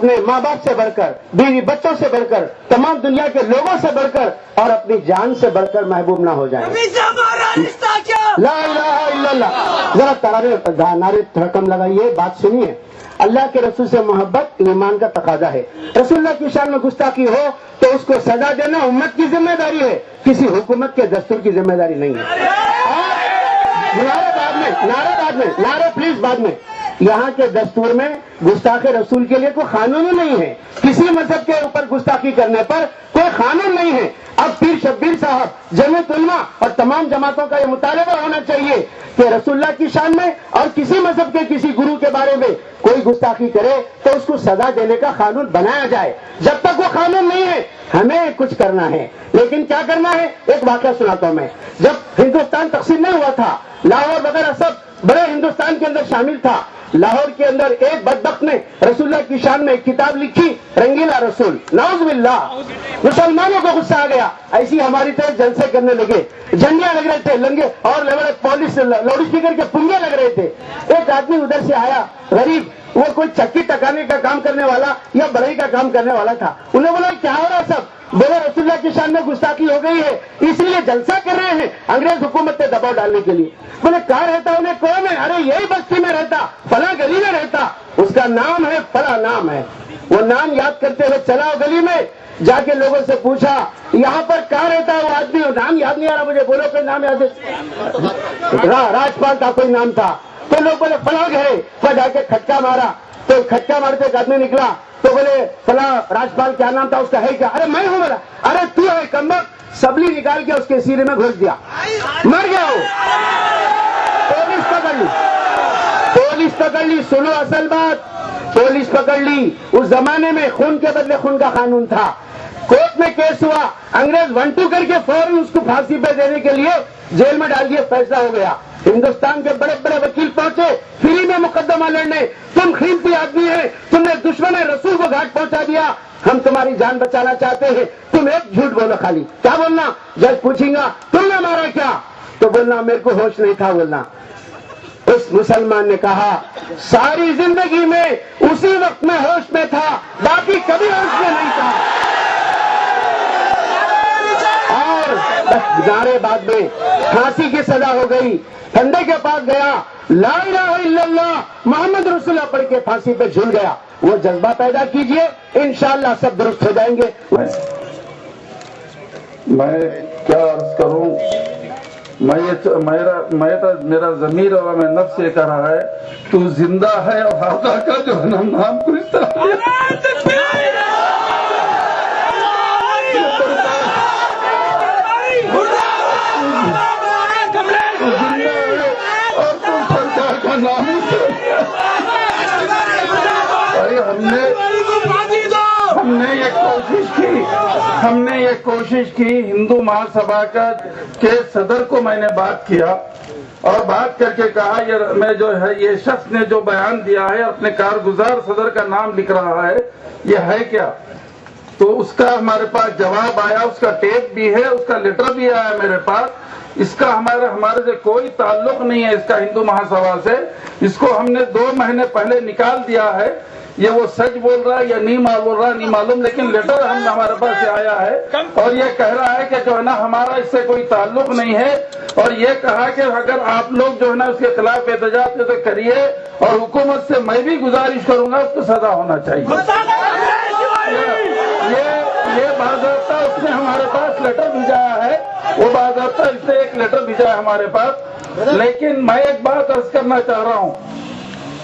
اپنے ماں باپ سے بڑھ کر، بیوی بچوں سے بڑھ کر، تمام دنیا کے لوگوں سے بڑھ کر اور اپنی جان سے بڑھ کر محبوب نہ ہو جائیں. لا الہ الا اللہ. ذرا نعرے تھڑکم لگائیے، بات سنیے. اللہ کے رسول سے محبت ایمان کا تقاضا ہے. رسول اللہ کی شان میں گستاخی ہو تو اس کو سزا دینا امت کی ذمہ داری ہے، کسی حکومت کے دستور کی ذمہ داری نہیں ہے. نعرے پلیز بعد میں. یہاں کے دستور میں گستاخ رسول کے لیے کوئی قانون ہی نہیں ہے. کسی مذہب کے اوپر گستاخی کرنے پر کوئی قانون نہیں ہے. اب پیر شبیر صاحب، جمعیت علماء اور تمام جماعتوں کا یہ مطالبہ ہونا چاہیے کہ رسول اللہ کی شان میں اور کسی مذہب کے کسی گرو کے بارے میں کوئی گستاخی کرے تو اس کو سزا دینے کا قانون بنایا جائے. جب تک وہ قانون نہیں ہے ہمیں کچھ کرنا ہے. لیکن کیا کرنا ہے؟ ایک واقعہ سناتا ہوں میں. جب ہندوستان تقسیم نہیں ہوا تھا، لاہور وغیرہ سب بڑے ہندوستان کے اندر شامل تھا. لاہور کے اندر ایک بدبخت نے رسول اللہ کی شان میں ایک کتاب لکھی، رنگیلا رسول. نعوذ باللہ. مسلمانوں کو غصہ آ گیا، ایسی ہماری طرف جلسے کرنے لگے، جھنڈیاں لگ رہے تھے، لنگے اور پولیس لاؤڈ اسپیکر کے پنگے لگ رہے تھے. ایک آدمی ادھر سے آیا، غریب، وہ کوئی چکی ٹکانے کا کام کرنے والا یا بڑھئی کا کام کرنے والا تھا. انہیں بولا کیا ہو رہا سب؟ بولے رسول اللہ کی شان میں گستاخی ہو گئی ہے اس لیے جلسہ کر رہے ہیں انگریز حکومت پہ دباؤ ڈالنے کے لیے. بولے کہاں رہتا؟ انہیں کون ہے؟ ارے یہی بستی میں رہتا، فلاں گلی میں رہتا، اس کا نام ہے فلاں نام ہے. وہ نام یاد کرتے ہوئے چلا گلی میں، جا کے لوگوں سے پوچھا یہاں پر کہاں رہتا ہے وہ آدمی؟ نام یاد نہیں آ رہا مجھے. بولو کوئی نام یاد ہے؟ راجپال کا کوئی نام تھا. تو لوگ بولے فلاں گھر ہے. وہ جا کے کھٹکا مارا تو کھٹکا مارتے ایک آدمی نکلا تو بولے فلاں راجپال کیا نام تھا اس کا؟ ہے کیا؟ ارے میں ہوں. بولا ارے تو ہے کمبخت. سبلی نکال کے اس کے سینے میں گھس دیا، مر گیا وہ. پولیس پکڑ لی، پولیس پکڑ لی. سنو اصل بات، پولیس پکڑ لی. اس زمانے میں خون کے بدلے خون کا قانون تھا. کورٹ میں کیس ہوا، انگریز 1-2 کر کے فوراً اس کو پھانسی پہ دینے کے لیے جیل میں ڈال دیا. فیصلہ ہو گیا. ہندوستان کے بڑے بڑے وکیل پہنچے فری میں مقدمہ لڑنے. تم قیمتی آدمی ہے، تم نے دشمن رسول کو گھاٹ پہنچا دیا، ہم تمہاری جان بچانا چاہتے ہیں. تم ایک جھوٹ بولو خالی. کیا بولنا؟ جج پوچھیں گا تم نے مارا کیا؟ تو بولنا میرے کو ہوش نہیں تھا. بولنا. اس مسلمان نے کہا ساری زندگی میں اسی وقت میں ہوش میں تھا، باقی کبھی ہوش میں نہیں تھا. اور نعرے بعد میں پھانسی کی سزا ہو گئی. پھندے کے پاس گیا، لا الہ الا اللہ محمد رسول اللہ پڑھ کے پھانسی پہ جھول گیا. وہ جذبہ پیدا کیجئے، انشاءاللہ سب درست ہو جائیں گے. میں کیا عرض کروں، میرا ضمیر اور میں نفس یہ کہہ رہا ہے تو زندہ ہے اور خدا کا جو ہے نام کو اس طرح ہم نے یہ کوشش کی. ہندو مہا سبھا کے صدر کو میں نے بات کیا اور بات کر کے کہا یہ شخص نے جو بیان دیا ہے اپنے کارگزار صدر کا نام لکھ رہا ہے، یہ ہے کیا؟ تو اس کا ہمارے پاس جواب آیا، اس کا ٹیپ بھی ہے، اس کا لیٹر بھی آیا میرے پاس. اس کا ہمارے سے کوئی تعلق نہیں ہے اس کا ہندو مہا سبھا سے. اس کو ہم نے 2 مہینے پہلے نکال دیا ہے. یہ وہ سچ بول رہا ہے یا نہیں بول رہا نہیں معلوم، لیکن لیٹر ہمارے پاس سے آیا ہے اور یہ کہہ رہا ہے کہ جو ہے نا ہمارا اس سے کوئی تعلق نہیں ہے. اور یہ کہا کہ اگر آپ لوگ جو ہے نا اس کے خلاف احتجاج تو کریے اور حکومت سے میں بھی گزارش کروں گا اس کو سزا ہونا چاہیے. یہ باضابطہ اس نے ہمارے پاس لیٹر بھیجایا ہے، وہ باضابطہ اس نے ایک لیٹر بھیجا ہے ہمارے پاس. لیکن میں ایک بات عرض کرنا چاہ رہا ہوں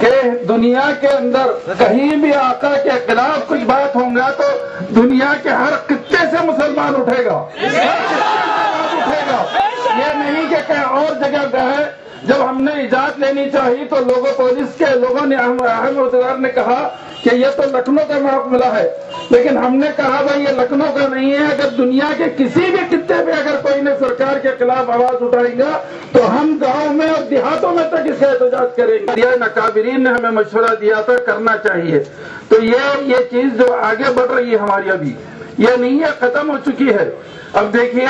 کہ دنیا کے اندر کہیں بھی آقا کے خلاف کچھ بات ہوں گا تو دنیا کے ہر خطے سے مسلمان اٹھے گا. یہ نہیں کہ کہیں اور جگہ گئے. جب ہم نے اجازت لینی چاہی تو پولیس کے لوگوں نے اہم عہدیدار نے کہا کہ یہ تو لکھنؤ کا معاملہ ہے، لیکن ہم نے کہا بھائی یہ لکھنؤ کا نہیں ہے. اگر دنیا کے کسی بھی خطے میں اگر کوئی نے سرکار کے خلاف آواز اٹھائے گا تو ہم گاؤں میں اور دیہاتوں میں تک اس کا احتجاج کریں گے. یہ اکابرین نے ہمیں مشورہ دیا تھا کرنا چاہیے. تو یہ چیز جو آگے بڑھ رہی ہے ہماری ابھی یہ नीयत खत्म हो चुकी है। अब देखिए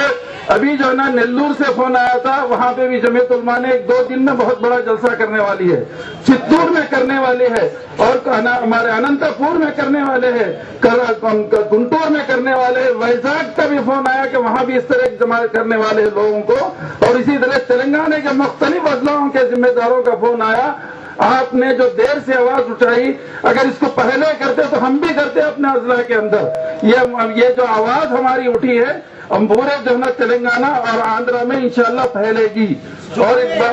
अभी जो है ना नेल्लूर से फोन आया था, वहां पे भी जमीयत उलमा ने 1-2 दिन में बहुत बड़ा जलसा करने वाली है, चित्तूर में करने वाले है, और हमारे अनंतपुर में करने वाले हैं, गुंटूर में करने वाले हैं, वैजाग का भी फोन आया कि वहां भी इस तरह जमा करने वाले हैं लोगों को, और इसी तरह तेलंगाना के मुख्तलिफ अजलाओं के जिम्मेदारों का फोन आया। आपने जो देर से आवाज उठाई, अगर इसको पहले करते तो हम भी करते अपने अजला के अंदर। ये जो आवाज हमारी उठी है, हम पूरे जो है ना तेलंगाना और आंध्रा में इंशाल्लाह फैलेगी। और एक बार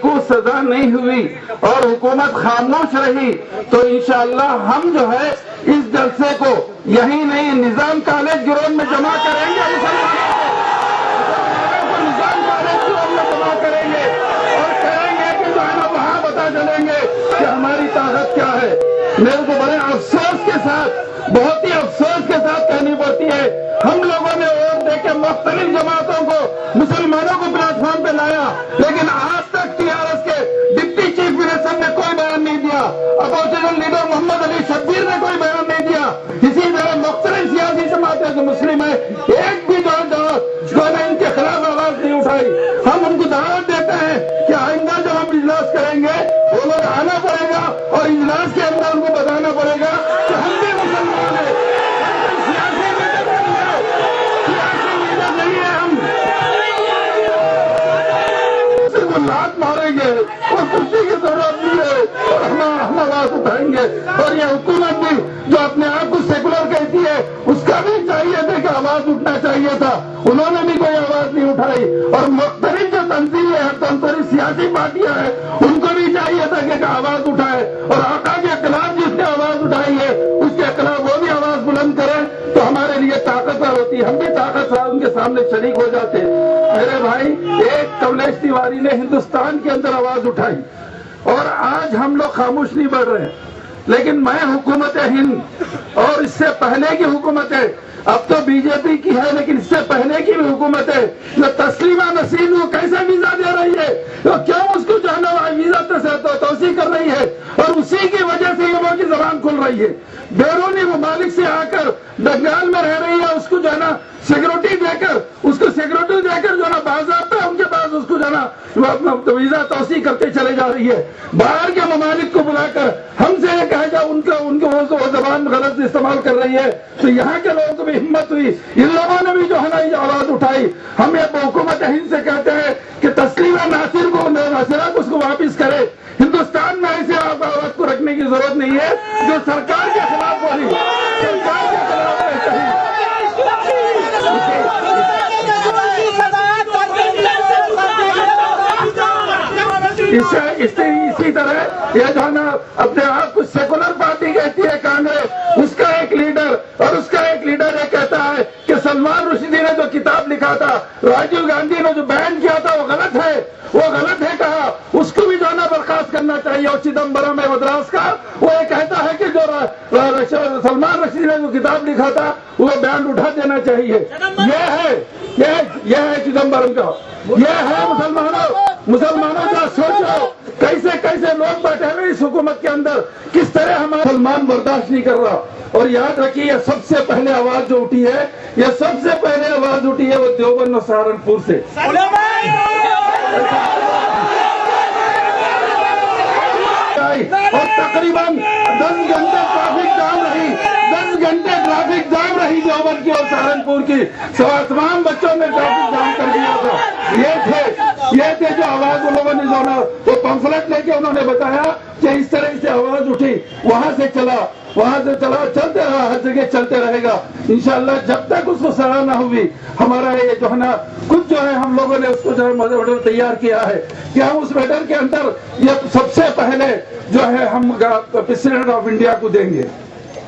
को सजा नहीं हुई और हुकूमत खामोश रही तो इंशाल्लाह हम जो है इस जलसे को यही नहीं निजाम कॉलेज ग्राउंड में जमा करेंगे, निजाम कॉलेज ग्राउंड में जमा करेंगे और कहेंगे कि जो है ना वहां पता चलेंगे कि हमारी ताकत क्या है। मेरे को बड़े अफसोस के साथ, बहुत ही अफसोस के साथ कहनी पड़ती है, हम लोगों ने वोट देके मुख्तलिफ जमातों को, मुसलमानों को प्लेटफॉर्म पे लाया, लेकिन आज तक टीआरएस के डिप्टी चीफ मिनिस्टर ने कोई बयान नहीं दिया, अपोजिशन लीडर मोहम्मद अली शब्बीर ने कोई बयान नहीं दिया। इसी तरह मुख्तलिफ सियासी जमातें जो मुस्लिम है, एक भी जो ने इनके खिलाफ आवाज नहीं उठाई। हम उनको दावत देते हैं कि आइंदा जब हम इजलास करेंगे वो लोग आना पड़ेगा और इजलास के अंदर उनको बताना पड़ेगा कि हम भी मुसलमान हैं, सियासी लीडर नहीं है, हम सिर्फ लात मारेंगे और कुर्सी की जरूरत नहीं है और हम आवाज उठाएंगे। और ये हुकूमत भी जो अपने आप को सेकुलर कहती है, उसका भी चाहिए था कि आवाज उठना चाहिए था, उन्होंने भी कोई आवाज नहीं उठाई। और मुख्तलिफ जो तंजीमें हैं, तंजीमी सियासी पार्टियां हैं, उनको भी चाहिए था कि आवाज उठाए और आका के खिलाफ जिसने आवाज उठाई है उसके खिलाफ वो भी आवाज बुलंद करें तो हमारे लिए ताकतवर होती, हम भी ताकत से उनके सामने शरीक हो जाते। मेरे भाई, एक कमलेश तिवारी ने हिंदुस्तान के अंदर आवाज उठाई और आज हम लोग खामोश नहीं बढ़ रहे हैं, लेकिन मैं हुकूमत हिंद और इससे पहले की हुकूमत है, अब तो बीजेपी की है लेकिन इससे पहले की भी हुकूमत है, जो तस्लीमा नसीम वो कैसे वीजा दे रही है, तो क्यों उसको जो है ना वीजा तोसी कर रही है और उसी की वजह से लोगों की जबान खुल रही है। बैरूनी ममालिक से आकर बंगाल में रह रही है, उसको जो है ना सिक्योरिटी देकर जो है ना बाज़ाब्ता उनके पास उसको जो है ना वीजा तोसी करते चले जा रही है। बाहर के ममालिक को बुलाकर हमसे ये कहा जाए उनको वो जबान गलत इस्तेमाल कर रही है, तो यहाँ के लोगों को भी हिम्मत हुई, इन लोगों ने भी जो है ना ये आवाज उठाई। हम ये हुकूमत हिंद से कहते हैं कि तस्लीमा नासिरा को उसको वापिस करे। हिंदुस्तान में ऐसे आवाज को रखने की जरूरत नहीं है जो सरकार के खिलाफ बोली, सरकार के खिलाफ इसी तरह ये जो है ना अपने आप को सेकुलर पार्टी कहती है कांग्रेस, उसका एक लीडर ये कहता है कि सलमान रुश्दी ने जो किताब लिखा था, राजीव गांधी ने जो बैन किया था वो गलत है कहा, उसको भी जो है ना बर्खास्त करना चाहिए। और चिदम्बरम है मद्रास का, वो ये कहता है कि जो सलमान रुश्दी ने जो किताब लिखा था वो बैन उठा देना चाहिए। ये है चिदम्बरम का, ये है मुसलमानों का सोचो कैसे लोग बैठे हुए इस हुकूमत के अंदर, किस तरह हमारा मुसलमान बर्दाश्त नहीं कर रहा। और याद रखिए, ये सबसे पहले आवाज जो उठी है, ये सबसे पहले आवाज उठी है वो देवबंद और सहारनपुर से। और तकरीबन 10 घंटे ट्रैफिक जाम रही देवबंद की और सहारनपुर की, तमाम बच्चों ने ट्रैफिक जाम कर दिया था। ये थे जो आवाज उन लोगों ने जो ना वो पंफलेट लेके उन्होंने बताया कि इस तरह से आवाज उठी, वहां से चला चलते रहा, हर जगह चलते रहेगा इंशाल्लाह जब तक उसको सजा ना हुई। हमारा ये जो है ना कुछ जो है हम लोगों ने उसको जो है मेडल तैयार किया है कि हम उस मेडल के अंदर ये सबसे पहले जो है हम प्रेसिडेंट ऑफ इंडिया को देंगे।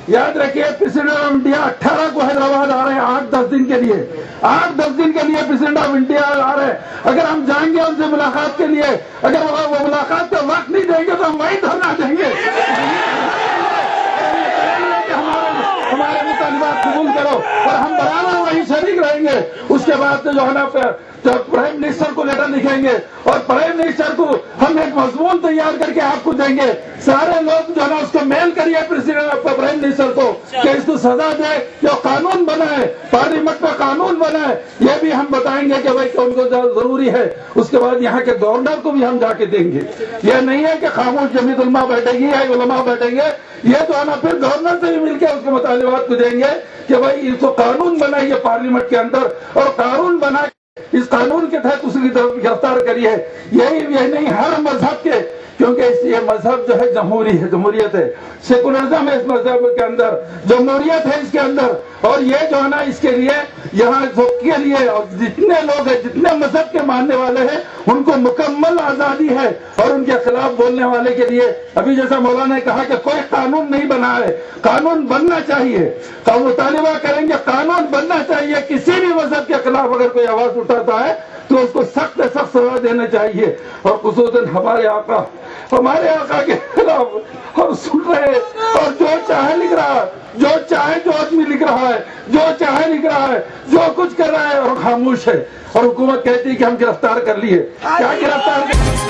याद रखिए, प्रेसिडेंट ऑफ इंडिया 18 को हैदराबाद आ रहे हैं 8-10 दिन के लिए, 8-10 दिन के लिए प्रेसिडेंट ऑफ इंडिया आ रहे हैं। अगर हम जाएंगे उनसे मुलाकात के लिए, अगर वो मुलाकात का वक्त नहीं देंगे तो हम वहीं धरना देंगे। हमारे मुतालिबात कबूल करो और हम बराबर वहीं शरीक रहेंगे। उसके बाद जो है ना प्राइम मिनिस्टर को लेटर लिखेंगे और प्राइम मिनिस्टर को हम एक मजमून तैयार करके आपको देंगे। सारे लोग जो है ना उसको मेल करिए प्रेसिडेंट प्राइम मिनिस्टर को कि इसको सजा दे, जो कानून बनाए, पार्लियामेंट में कानून बनाए, ये भी हम बताएंगे कि भाई उनको जरूरी है। उसके बाद यहाँ के गवर्नर को भी हम जाके देंगे। ये नहीं है कि खामोश जमीयत उलमा बैठेगी या उलमा बैठेंगे, ये जो है ना फिर गवर्नर से भी मिलकर उसके मुतालिबात को देंगे कि भाई इसको कानून बनाइए पार्लियामेंट के अंदर, और कानून बना इस कानून के तहत उसकी तरफ गिरफ्तार करिए। यही नहीं, हर मजहब के, क्योंकि ये मजहब जो है जमहूरियत है, सेकुलरिज्म है इस मजहब के अंदर, जमहूरियत है इसके अंदर। और ये जो है ना इसके लिए यहाँ के लिए और जितने लोग हैं, जितने मजहब के मानने वाले हैं, उनको मुकम्मल आजादी है। और उनके खिलाफ बोलने वाले के लिए अभी जैसा मौलाना ने कहा कि कोई कानून नहीं बना है, कानून बनना चाहिए। तो मुतालिबा करेंगे कानून बनना चाहिए। किसी भी मजहब के खिलाफ अगर कोई आवाज उठाता है तो उसको सख्त सख्त सजा देना चाहिए। और खुसूसन हमारे आका के खिलाफ हम सुन रहे हैं, और जो चाहे लिख रहा है, जो चाहे जो आदमी लिख रहा है, जो चाहे लिख रहा है, जो कुछ कर रहा है और खामोश है। और हुकूमत कहती है कि हम गिरफ्तार कर लिए। क्या गिरफ्तार कर